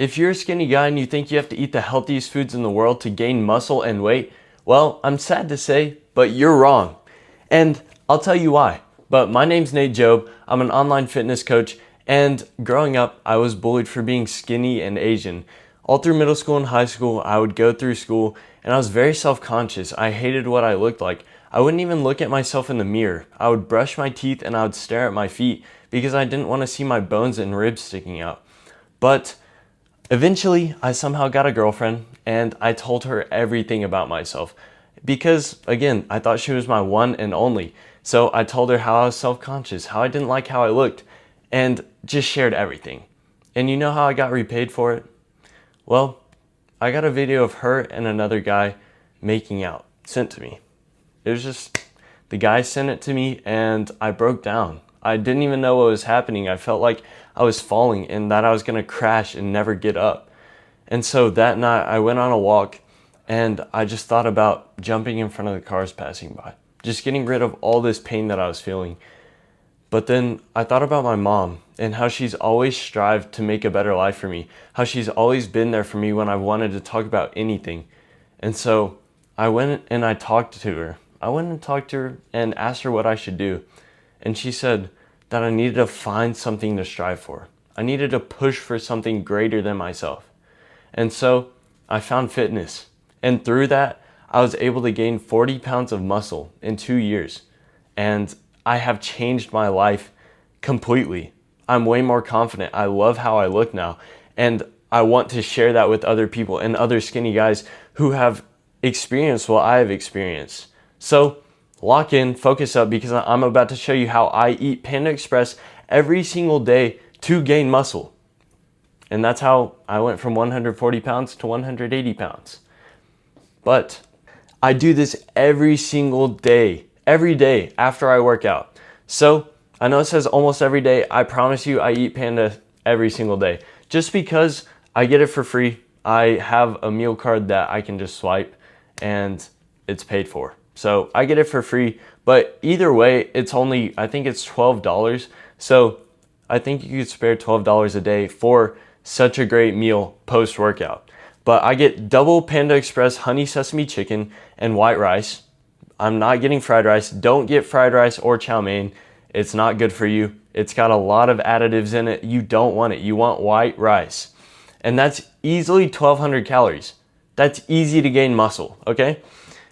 If you're a skinny guy and you think you have to eat the healthiest foods in the world to gain muscle and weight, well, I'm sad to say, but you're wrong. And I'll tell you why. But my name's Nate Job. I'm an online fitness coach, and growing up, I was bullied for being skinny and Asian. All through middle school and high school, I would go through school and I was very self-conscious. I hated what I looked like. I wouldn't even look at myself in the mirror. I would brush my teeth and I would stare at my feet because I didn't want to see my bones and ribs sticking out. But eventually, I somehow got a girlfriend and I told her everything about myself because, again, I thought she was my one and only. So I told her how I was self-conscious, how I didn't like how I looked, and just shared everything. And you know how I got repaid for it? Well, I got a video of her and another guy making out sent to me. It was just, the guy sent it to me and I broke down. I didn't even know what was happening. I felt like I was falling and that I was gonna crash and never get up. And so that night I went on a walk and I just thought about jumping in front of the cars passing by, just getting rid of all this pain that I was feeling. But then I thought about my mom and how she's always strived to make a better life for me, how she's always been there for me when I wanted to talk about anything. And so I went and I talked to her. I went and talked to her and asked her what I should do. And she said that I needed to find something to strive for. I needed to push for something greater than myself. And so I found fitness. And through that, I was able to gain 40 pounds of muscle in 2 years. And I have changed my life completely. I'm way more confident. I love how I look now. And I want to share that with other people and other skinny guys who have experienced what I have experienced. So lock in, focus up, because I'm about to show you how I eat Panda Express every single day to gain muscle. And that's how I went from 140 pounds to 180 pounds. But I do this every single day. Every day after I work out. So I know it says almost every day. I promise you I eat Panda every single day. Just because I get it for free. I have a meal card that I can just swipe and it's paid for. So I get it for free. But either way, it's only, I think it's $12. So I think you could spare $12 a day for such a great meal post-workout. But I get double Panda Express honey sesame chicken and white rice. I'm not getting fried rice. Don't get fried rice or chow mein. It's not good for you. It's got a lot of additives in it. You don't want it. You want white rice. And that's easily 1,200 calories. That's easy to gain muscle, okay?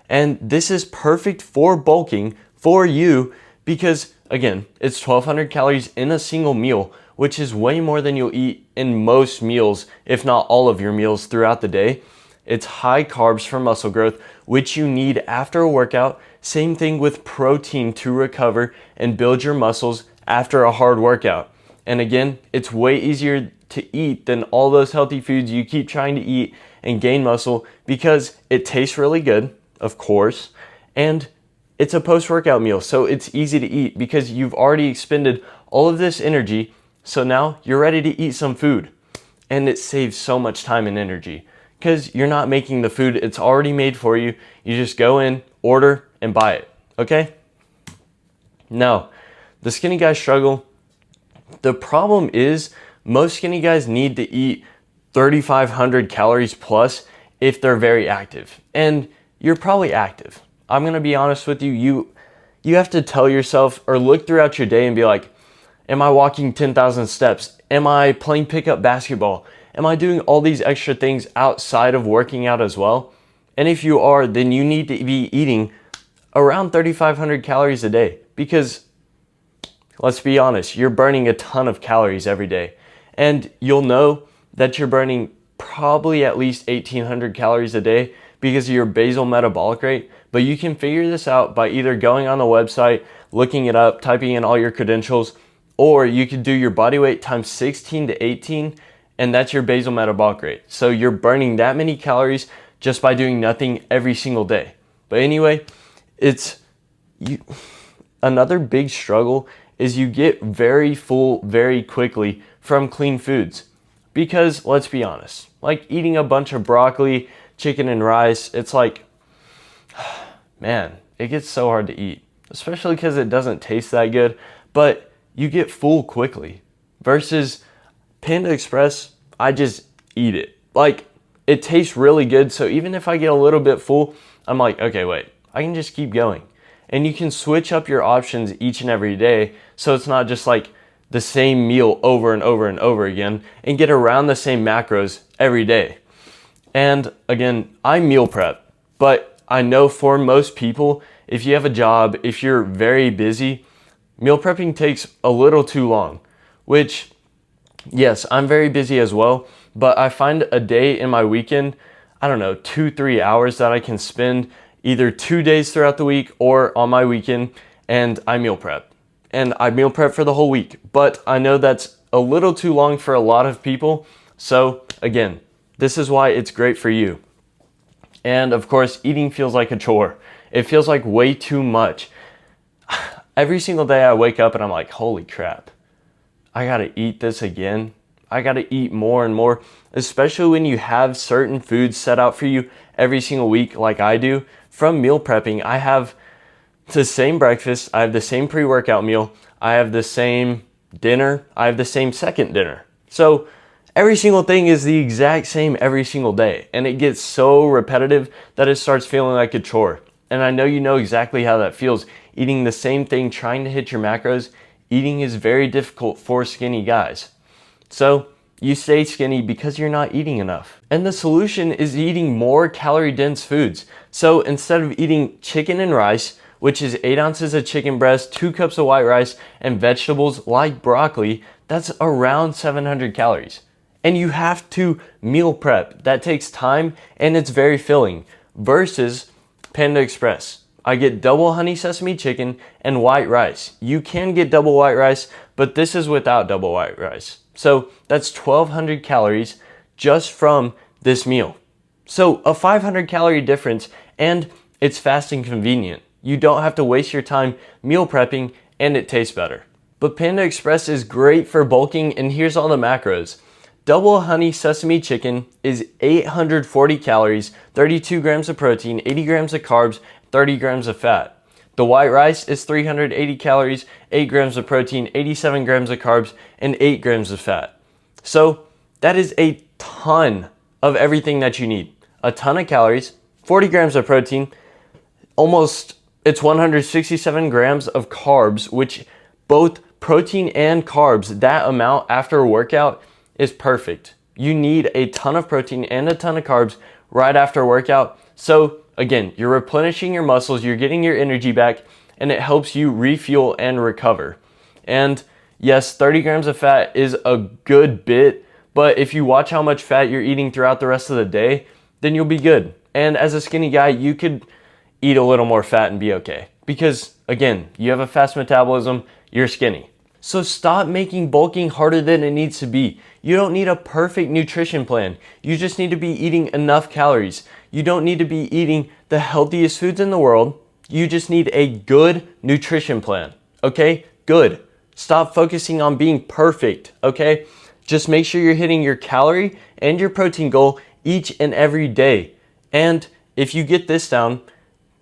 And this is perfect for bulking for you because, again, it's 1,200 calories in a single meal, which is way more than you'll eat in most meals, if not all of your meals throughout the day. It's high carbs for muscle growth, which you need after a workout. Same thing with protein to recover and build your muscles after a hard workout. And again, it's way easier to eat than all those healthy foods you keep trying to eat and gain muscle because it tastes really good, of course, and it's a post-workout meal, so it's easy to eat because you've already expended all of this energy, so now you're ready to eat some food. And it saves so much time and energy. Because you're not making the food, it's already made for you. You just go in, order, and buy it, okay? Now, the skinny guy struggle. The problem is most skinny guys need to eat 3,500 calories plus if they're very active. And you're probably active. I'm gonna be honest with you, you have to tell yourself or look throughout your day and be like, am I walking 10,000 steps? Am I playing pickup basketball? Am I doing all these extra things outside of working out as well? And if you are, then you need to be eating around 3,500 calories a day because let's be honest, you're burning a ton of calories every day. And you'll know that you're burning probably at least 1,800 calories a day because of your basal metabolic rate. But you can figure this out by either going on the website, looking it up, typing in all your credentials, or you could do your body weight times 16 to 18, and that's your basal metabolic rate. So you're burning that many calories just by doing nothing every single day. But anyway, another big struggle is you get very full very quickly from clean foods. Because let's be honest, like eating a bunch of broccoli, chicken and rice, it's like, man, it gets so hard to eat, especially because it doesn't taste that good, but you get full quickly. Versus Panda Express, I just eat it. Like, it tastes really good. So even if I get a little bit full, I'm like, okay, wait, I can just keep going. And you can switch up your options each and every day. So it's not just like the same meal over and over and over again, and get around the same macros every day. And again, I meal prep, but I know for most people, if you have a job, if you're very busy, meal prepping takes a little too long, which, yes, I'm very busy as well, but I find a day in my weekend, I don't know, 2-3 hours that I can spend either 2 days throughout the week or on my weekend, and I meal prep. And I meal prep for the whole week, but I know that's a little too long for a lot of people. So again, this is why it's great for you. And of course, eating feels like a chore. It feels like way too much. Every single day I wake up and I'm like, holy crap, I gotta eat this again. I gotta eat more and more, especially when you have certain foods set out for you every single week like I do. From meal prepping, I have the same breakfast, I have the same pre-workout meal, I have the same dinner, I have the same second dinner. So every single thing is the exact same every single day, and it gets so repetitive that it starts feeling like a chore. And I know you know exactly how that feels, eating the same thing, trying to hit your macros. Eating is very difficult for skinny guys. So you stay skinny because you're not eating enough. And the solution is eating more calorie-dense foods. So instead of eating chicken and rice, which is 8 ounces of chicken breast, 2 cups of white rice, and vegetables like broccoli, that's around 700 calories. And you have to meal prep. That takes time and it's very filling. Versus Panda Express. I get double honey sesame chicken and white rice. You can get double white rice, but this is without double white rice. So that's 1,200 calories just from this meal. So a 500 calorie difference, and it's fast and convenient. You don't have to waste your time meal prepping, and it tastes better. But Panda Express is great for bulking, and here's all the macros. Double honey sesame chicken is 840 calories, 32 grams of protein, 80 grams of carbs, 30 grams of fat. The white rice is 380 calories, 8 grams of protein, 87 grams of carbs, and 8 grams of fat. So that is a ton of everything that you need. A ton of calories, 40 grams of protein, it's 167 grams of carbs, which both protein and carbs, that amount after a workout is perfect. You need a ton of protein and a ton of carbs right after a workout. So again, you're replenishing your muscles, you're getting your energy back, and it helps you refuel and recover. And yes, 30 grams of fat is a good bit, but if you watch how much fat you're eating throughout the rest of the day, then you'll be good. And as a skinny guy, you could eat a little more fat and be okay. Because again, you have a fast metabolism, you're skinny. So stop making bulking harder than it needs to be. You don't need a perfect nutrition plan. You just need to be eating enough calories. You don't need to be eating the healthiest foods in the world. You just need a good nutrition plan, okay? Good. Stop focusing on being perfect, okay? Just make sure you're hitting your calorie and your protein goal each and every day. And if you get this down,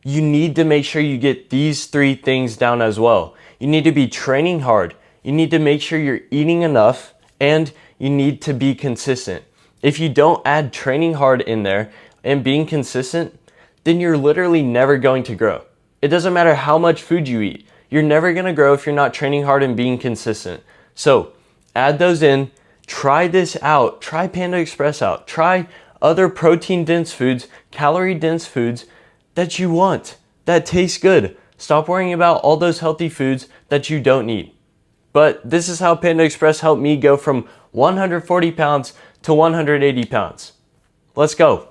you need to make sure you get these 3 things down as well. You need to be training hard. You need to make sure you're eating enough, and you need to be consistent. If you don't add training hard in there and being consistent, then you're literally never going to grow. It doesn't matter how much food you eat. You're never going to grow if you're not training hard and being consistent. So add those in. Try this out. Try Panda Express out. Try other protein-dense foods, calorie-dense foods that you want, that taste good. Stop worrying about all those healthy foods that you don't need. But this is how Panda Express helped me go from 140 pounds to 180 pounds. Let's go.